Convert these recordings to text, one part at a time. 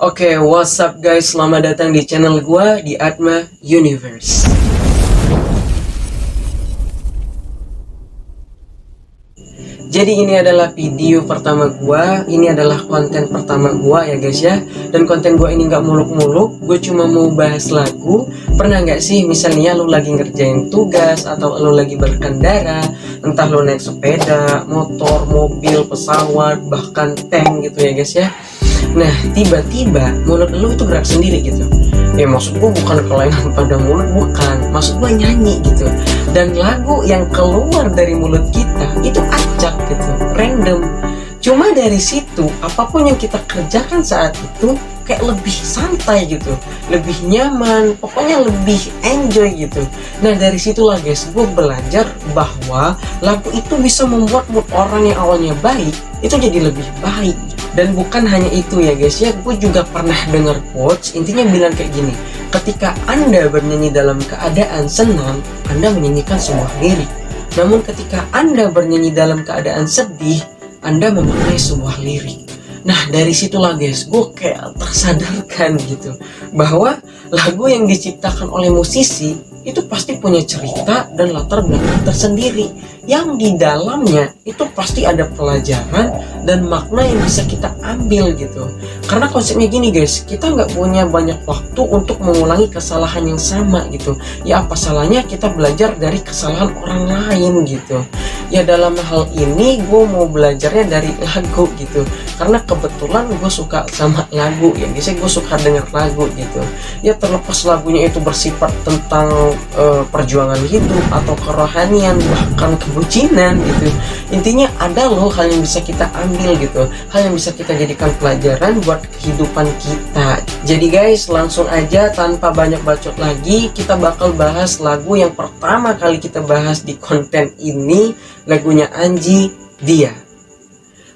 Oke, what's up guys? Selamat datang di channel gua di Atma Universe. Jadi ini adalah video pertama gua, ini adalah konten pertama gua ya guys ya. Dan konten gua ini nggak muluk-muluk, gue cuma mau bahas lagu. Pernah nggak sih misalnya lu lagi ngerjain tugas atau lu lagi berkendara, entah lu naik sepeda, motor, mobil, pesawat, bahkan tank gitu ya guys ya. Nah, tiba-tiba mulut lu itu gerak sendiri gitu. Ya maksud gue bukan kelainan pada mulut, bukan. Maksud gue nyanyi gitu. Dan lagu yang keluar dari mulut kita itu acak gitu, random. Cuma dari situ, apapun yang kita kerjakan saat itu kayak lebih santai gitu, lebih nyaman, pokoknya lebih enjoy gitu. Nah dari situlah guys, gue belajar bahwa lagu itu bisa membuat mood orang yang awalnya baik itu jadi lebih baik. Dan bukan hanya itu ya guys ya, gue juga pernah dengar quotes, intinya bilang kayak gini: ketika Anda bernyanyi dalam keadaan senang, Anda menyanyikan sebuah lirik. Namun ketika Anda bernyanyi dalam keadaan sedih, Anda memaknai sebuah lirik. Nah dari situlah guys, gue kayak tersadarkan gitu bahwa lagu yang diciptakan oleh musisi itu pasti punya cerita dan latar belakang tersendiri, yang di dalamnya itu pasti ada pelajaran dan makna yang bisa kita ambil gitu. Karena konsepnya gini guys, kita nggak punya banyak waktu untuk mengulangi kesalahan yang sama gitu. Ya apa salahnya kita belajar dari kesalahan orang lain gitu. Ya dalam hal ini gue mau belajarnya dari lagu gitu, karena kebetulan gue suka sama lagu ya guys, gue suka denger lagu gitu. Ya terlepas lagunya itu bersifat tentang perjuangan hidup atau kerohanian, bahkan kebucinan gitu, intinya ada loh hal yang bisa kita ambil gitu, hal yang bisa kita jadikan pelajaran buat kehidupan kita. Jadi guys, langsung aja tanpa banyak bacot lagi, kita bakal bahas lagu yang pertama kali kita bahas di konten ini, lagunya Anji, Dia.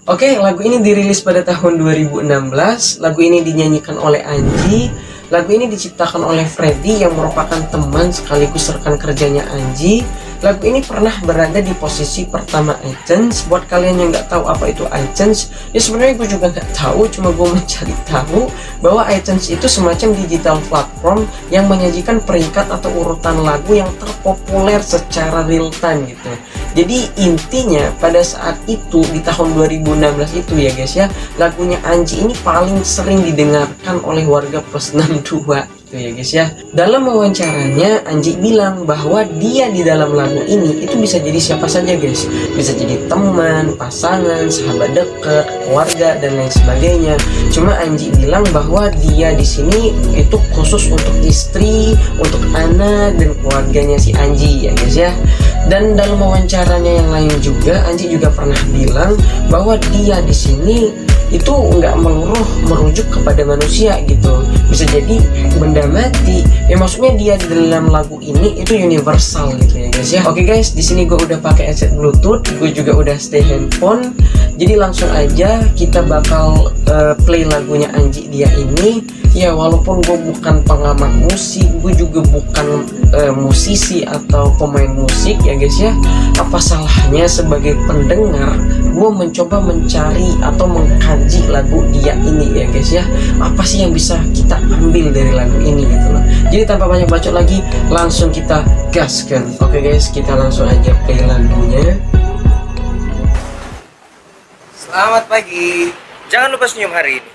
Oke, lagu ini dirilis pada tahun 2016. Lagu ini dinyanyikan oleh Anji. Lagu ini diciptakan oleh Freddy yang merupakan teman sekaligus rekan kerjanya Anji. Lagu ini pernah berada di posisi pertama iTunes. Buat kalian yang nggak tahu apa itu iTunes, ya sebenarnya gue juga nggak tahu, cuma gue mencari tahu bahwa iTunes itu semacam digital platform yang menyajikan peringkat atau urutan lagu yang terpopuler secara real time gitu. Jadi intinya pada saat itu di tahun 2016 itu ya guys ya, lagunya Anji ini paling sering didengarkan oleh warga plus 62 gitu ya guys ya. Dalam wawancaranya Anji bilang bahwa dia di dalam lagu ini itu bisa jadi siapa saja guys. Bisa jadi teman, pasangan, sahabat dekat, keluarga dan lain sebagainya. Cuma Anji bilang bahwa dia di sini itu khusus untuk istri, untuk anak dan keluarganya si Anji ya guys ya. Dan dalam wawancaranya yang lain juga, Anji juga pernah bilang bahwa dia di sini itu nggak meluluh merujuk kepada manusia gitu, bisa jadi benda mati. Ya maksudnya dia di dalam lagu ini itu universal gitu ya guys ya. Oke guys, di sini gue udah pakai headset Bluetooth, gue juga udah stay handphone. Jadi langsung aja kita bakal play lagunya Anji Dia ini. Ya walaupun gue bukan pengamat musik, gue juga bukan musisi atau pemain musik ya guys ya. Apa salahnya sebagai pendengar gue mencoba mencari atau mengkaji lagu Dia ini ya guys ya. Apa sih yang bisa kita ambil dari lagu ini gitu loh. Jadi tanpa banyak bacot lagi, langsung kita gaskan. Oke guys, kita langsung aja play lagunya. Selamat pagi. Jangan lupa senyum hari ini,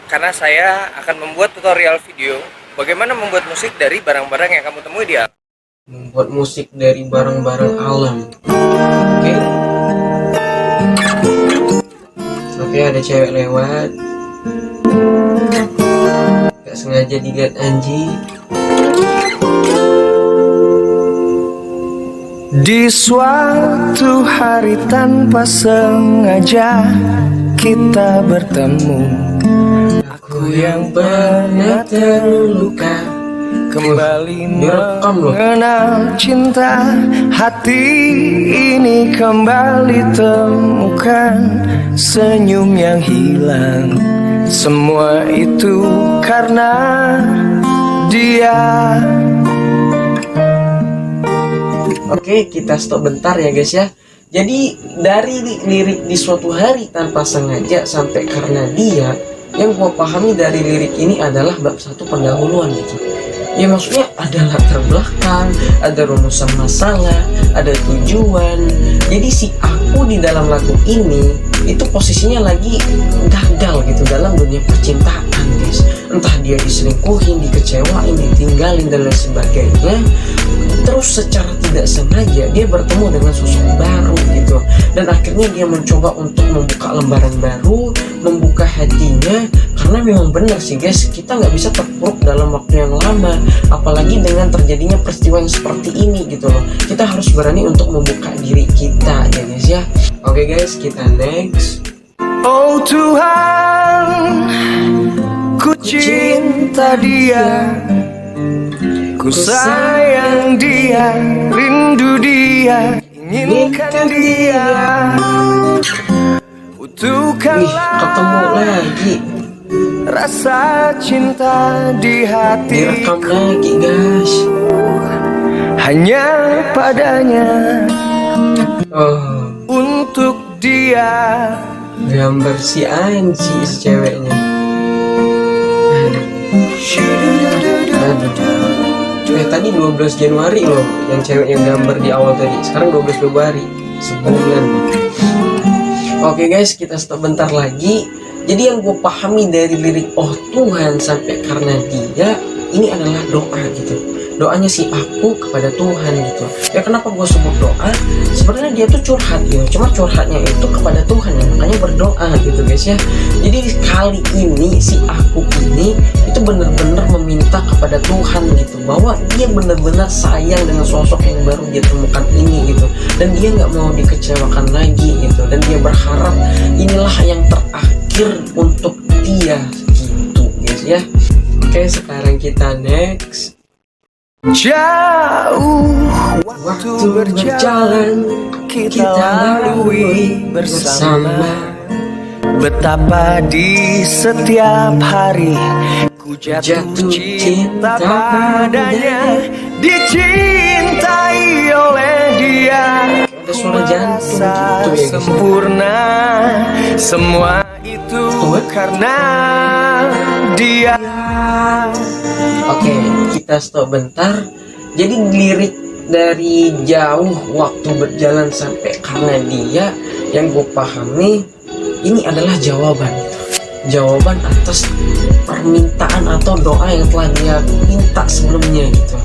karena saya akan membuat tutorial video bagaimana membuat musik dari barang-barang yang kamu temui di alam. Membuat musik dari barang-barang alam. Oke. Oke, ada cewek lewat. Gak sengaja dilihat Anji. Di suatu hari tanpa sengaja kita bertemu. Aku yang pernah terluka Kembali direkam loh. mengenal cinta. Hati ini kembali temukan senyum yang hilang. Semua itu karena dia. Oke, kita stop bentar ya guys ya. Jadi dari lirik di suatu hari tanpa sengaja sampai karena dia, yang gue pahami dari lirik ini adalah bab 1 pendahuluan gitu. Ya maksudnya ada latar belakang, ada rumusan masalah, ada tujuan. Jadi si aku di dalam lagu ini itu posisinya lagi gagal gitu dalam dunia percintaan guys. Entah dia diselingkuhin, dikecewain, ditinggalin dan lain sebagainya. Terus secara tidak sengaja dia bertemu dengan sosok baru gitu. Dan akhirnya dia mencoba untuk membuka lembaran baru, membuka hatinya. Karena memang benar sih guys, kita nggak bisa terpuruk dalam waktu yang lama. Apalagi dengan terjadinya peristiwa yang seperti ini gitu loh. Kita harus berani untuk membuka diri kita ya guys ya. Oke guys, kita next. Oh Tuhan, ku cinta dia, ku sayang dia, rindu dia, inginkan dia. Wih, ketemu lagi. Rasa cinta di Direkam hatiku lagi guys. hanya padanya, Oh, untuk dia. gambar si Anji si ceweknya. Aduh. Tadi 12 Januari loh yang cewek yang gambar di awal tadi. Sekarang 12 Februari, sebulan. Oke guys, kita stop bentar lagi. Jadi yang gue pahami dari lirik oh Tuhan sampai karena dia, ini adalah doa gitu. Doanya si aku kepada Tuhan gitu. Ya kenapa gue sebut doa? Sebenarnya dia tuh curhat gitu. Cuma curhatnya itu kepada Tuhan ya, makanya berdoa gitu guys ya. Jadi kali ini si aku ini itu benar-benar meminta kepada Tuhan gitu, bahwa dia benar-benar sayang dengan sosok yang baru dia temukan ini gitu. Dan dia nggak mau dikecewakan lagi gitu. Dan dia berharap inilah yang terakhir untuk dia gitu guys ya. Oke, sekarang kita next. Jauh waktu berjalan, kita lalui bersama. Betapa di setiap hari ku jatuh cinta padanya, dicintai oleh dia. Ada suara jantung gitu ya guys. Sempurna, semua itu karena dia. Oke, kita stop bentar. Jadi lirik dari jauh waktu berjalan sampai karena dia, yang gue pahami ini adalah jawaban atas permintaan atau doa yang telah dia minta sebelumnya gitu.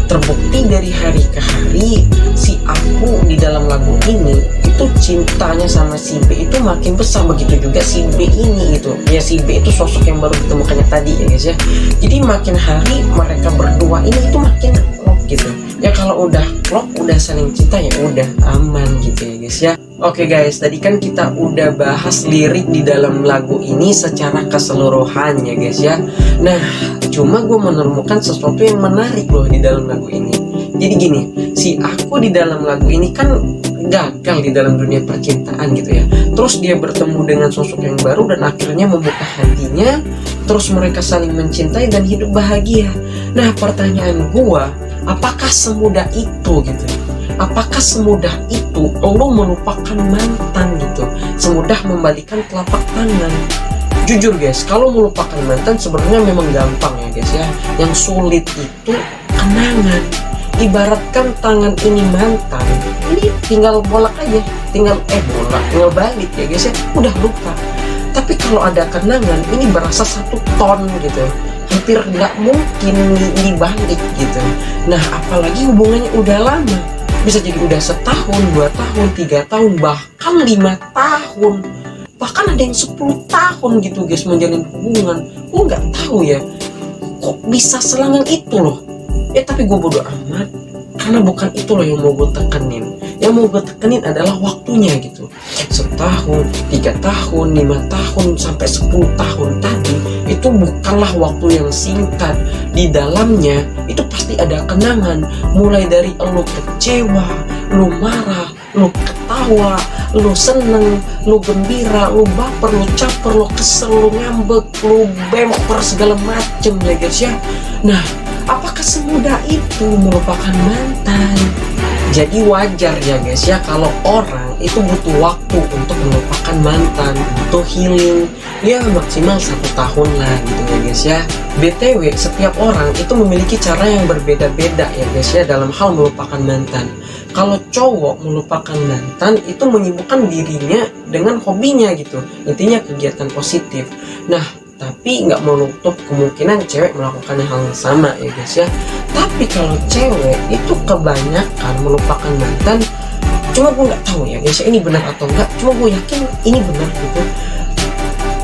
Terbukti dari hari ke hari si aku di dalam lagu ini itu cintanya sama si B itu makin besar, begitu juga si B ini gitu. Ya si B itu sosok yang baru ditemukannya tadi ya guys ya. Jadi makin hari mereka berdua ini itu makin klop gitu. Ya kalau udah klop, udah saling cinta ya udah aman gitu ya guys ya. Oke guys, tadi kan kita udah bahas lirik di dalam lagu ini secara keseluruhan ya guys ya. Nah, cuma gue menemukan sesuatu yang menarik loh di dalam lagu ini. Jadi gini, si aku di dalam lagu ini kan gagal di dalam dunia percintaan gitu ya. Terus dia bertemu dengan sosok yang baru dan akhirnya membuka hatinya. Terus mereka saling mencintai dan hidup bahagia. Nah, pertanyaan gue, apakah semudah itu gitu? Apakah semudah itu lo melupakan mantan gitu? Semudah membalikan telapak tangan? Jujur guys, kalau melupakan mantan sebenarnya memang gampang ya guys ya. Yang sulit itu kenangan. Ibaratkan tangan ini mantan, ini tinggal bolak aja, tinggal balik ya guys ya, udah lupa. Tapi kalau ada kenangan, ini berasa 1 ton gitu, hampir nggak mungkin dibalik gitu. Nah apalagi hubungannya udah lama, bisa jadi udah 1 tahun, 2 tahun, 3 tahun, bahkan 5 tahun, bahkan ada yang 10 tahun gitu guys menjalin hubungan. Gue nggak tahu ya, kok bisa selangan itu loh. Tapi gue bodo amat, karena bukan itu loh yang mau gue tekenin. Yang mau gue tekenin adalah waktunya gitu. 1 tahun, 3 tahun, 5 tahun, sampai 10 tahun tadi itu bukanlah waktu yang singkat. Di dalamnya itu pasti ada kenangan. Mulai dari lo kecewa, lo marah, lo ketawa, lo seneng, lo gembira, lo baper, lo caper, lo kesel, lo ngambek, lo bemper, segala macem ya guys ya. Nah, apakah semudah itu melupakan mantan? Jadi wajar ya guys ya kalau orang itu butuh waktu untuk melupakan melupakan mantan, butuh healing, ya maksimal 1 tahun lah gitu ya guys ya. BTW, setiap orang itu memiliki cara yang berbeda-beda ya guys ya dalam hal melupakan mantan. Kalau cowok melupakan mantan itu menyibukkan dirinya dengan hobinya gitu, intinya kegiatan positif. Nah, tapi nggak menutup kemungkinan cewek melakukan hal yang sama ya guys ya. Tapi kalau cewek itu kebanyakan melupakan mantan, cuma gue nggak tahu ya guys ya ini benar atau enggak, cuma gue yakin ini benar gitu.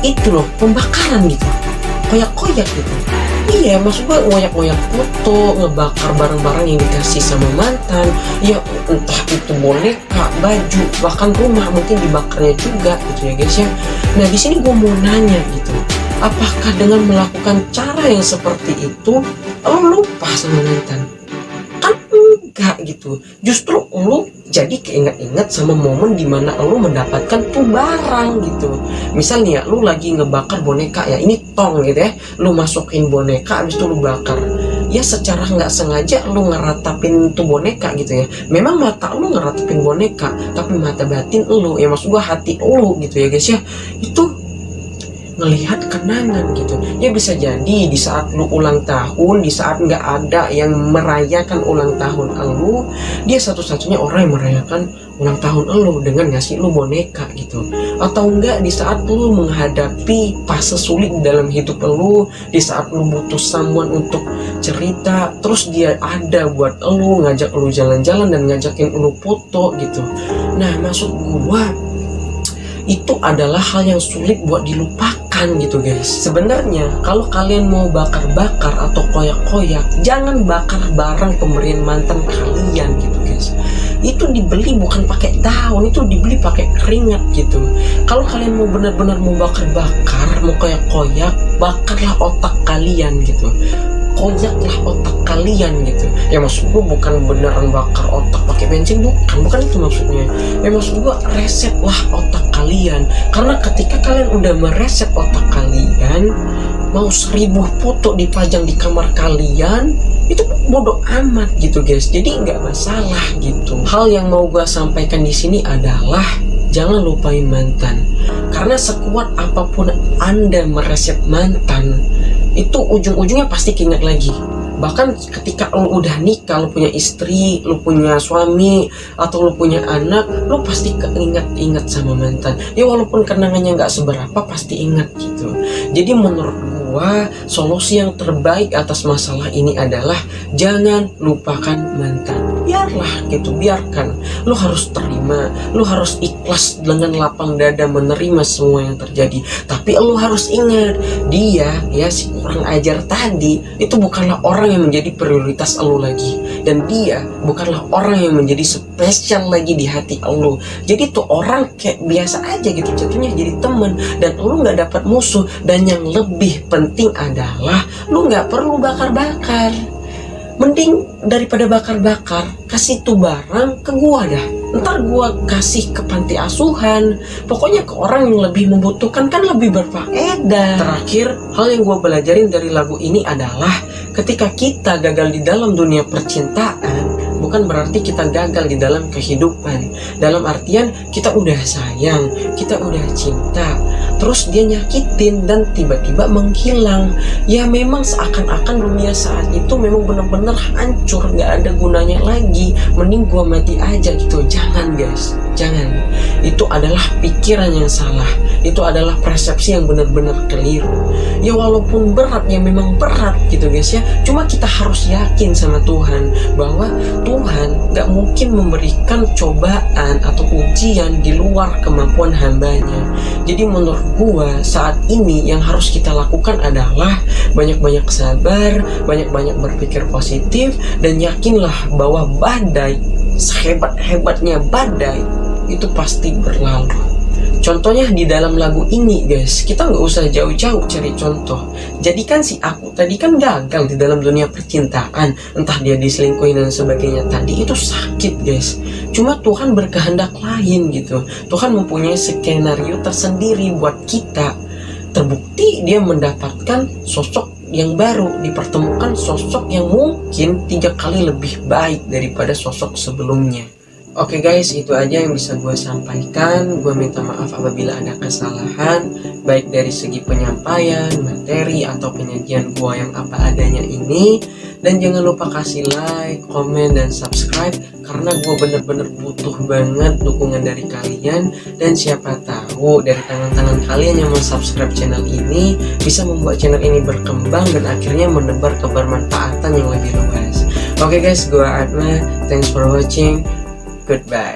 Itu loh, pembakaran gitu, koyak-koyak gitu. Iya, maksud gue ngoyak-ngoyak foto, ngebakar barang-barang yang dikasih sama mantan. Ya entah itu boneka, baju, bahkan rumah mungkin dibakarnya juga gitu ya guys ya. Nah di sini gue mau nanya gitu, apakah dengan melakukan cara yang seperti itu lo lupa sama mantan? Kan enggak gitu, justru lo jadi keinget-inget sama momen dimana lo mendapatkan tuh barang gitu. Misalnya lo lagi ngebakar boneka ya, ini tong gitu ya, lo masukin boneka abis itu lo bakar. Ya secara nggak sengaja lo ngeratapin tuh boneka gitu ya. Memang mata lo ngeratapin boneka, tapi mata batin lo, ya maksud gua hati lo gitu ya guys ya, itu ngelihat kenangan gitu. Ya bisa jadi di saat lu ulang tahun, di saat nggak ada yang merayakan ulang tahun lu, dia satu-satunya orang yang merayakan ulang tahun lu dengan ngasih lu boneka gitu. Atau enggak di saat lu menghadapi fase sulit dalam hidup lu, di saat lu butuh someone untuk cerita, terus dia ada buat lu, ngajak lu jalan-jalan dan ngajakin lu foto gitu. Nah maksud gua itu adalah hal yang sulit buat dilupakan gitu guys. Sebenarnya kalau kalian mau bakar-bakar atau koyak-koyak, jangan bakar barang pemberian mantan kalian gitu guys. Itu dibeli bukan pakai daun, itu dibeli pakai keringat gitu. Kalau kalian mau benar-benar mau bakar-bakar, mau koyak-koyak, bakarlah otak kalian gitu, koyaklah otak kalian gitu. Ya maksud gue bukan beneran bakar otak pakai bensin, bukan itu maksudnya. Ya maksud gue resetlah otak kalian, karena ketika kalian udah mereset otak kalian, mau 1000 foto dipajang di kamar kalian itu bodoh amat gitu guys. Jadi nggak masalah gitu. Hal yang mau gue sampaikan di sini adalah jangan lupain mantan, karena sekuat apapun Anda mereset mantan, itu ujung-ujungnya pasti keinget lagi. Bahkan ketika lo udah nikah, lo punya istri, lo punya suami, atau lo punya anak, lo pasti keinget-inget sama mantan. Ya walaupun kenangannya nggak seberapa, pasti ingat gitu. Jadi menurut gua solusi yang terbaik atas masalah ini adalah jangan lupakan mantan. Biarlah gitu, biarkan. Lo harus terima, lo harus ikhlas dengan lapang dada menerima semua yang terjadi. Tapi lo harus ingat, dia ya si kurang ajar tadi itu bukanlah orang yang menjadi prioritas lo lagi, dan dia bukanlah orang yang menjadi spesial lagi di hati lo. Jadi tuh orang kayak biasa aja gitu, jatuhnya jadi temen, dan lo nggak dapat musuh. Dan yang lebih penting adalah lo nggak perlu bakar-bakar. Mending daripada bakar-bakar, kasih tuh barang ke gua dah, ntar gua kasih ke panti asuhan, pokoknya ke orang yang lebih membutuhkan, kan lebih berfaedah. Terakhir, hal yang gua pelajarin dari lagu ini adalah ketika kita gagal di dalam dunia percintaan, bukan berarti kita gagal di dalam kehidupan. Dalam artian kita udah sayang, kita udah cinta, terus dia nyakitin dan tiba-tiba menghilang. Ya memang seakan-akan dunia saat itu memang benar-benar hancur, gak ada gunanya lagi, mending gua mati aja gitu. Jangan guys, jangan. Itu adalah pikiran yang salah, itu adalah persepsi yang benar-benar keliru. Ya walaupun berat, ya memang berat gitu guys ya, cuma kita harus yakin sama Tuhan bahwa Tuhan gak mungkin memberikan cobaan atau ujian di luar kemampuan hambanya. Jadi menurut gua saat ini yang harus kita lakukan adalah banyak-banyak sabar, banyak-banyak berpikir positif, dan yakinlah bahwa badai, sehebat-hebatnya badai, itu pasti berlalu. Contohnya di dalam lagu ini guys, kita nggak usah jauh-jauh cari contoh. Jadi kan si aku tadi kan gagal di dalam dunia percintaan, entah dia diselingkuhin dan sebagainya, tadi itu sakit guys. Cuma Tuhan berkehendak lain gitu. Tuhan mempunyai skenario tersendiri buat kita. Terbukti dia mendapatkan sosok yang baru, dipertemukan sosok yang mungkin 3 kali lebih baik daripada sosok sebelumnya. Oke guys, itu aja yang bisa gue sampaikan. Gue minta maaf apabila ada kesalahan, baik dari segi penyampaian, materi, atau penyajian gue yang apa adanya ini. Dan jangan lupa kasih like, komen, dan subscribe, karena gue bener-bener butuh banget dukungan dari kalian. Dan siapa tahu dari tangan-tangan kalian yang mau subscribe channel ini bisa membuat channel ini berkembang dan akhirnya menebar kebermanfaatan yang lebih luas. Oke guys, gue Atma, thanks for watching. Goodbye.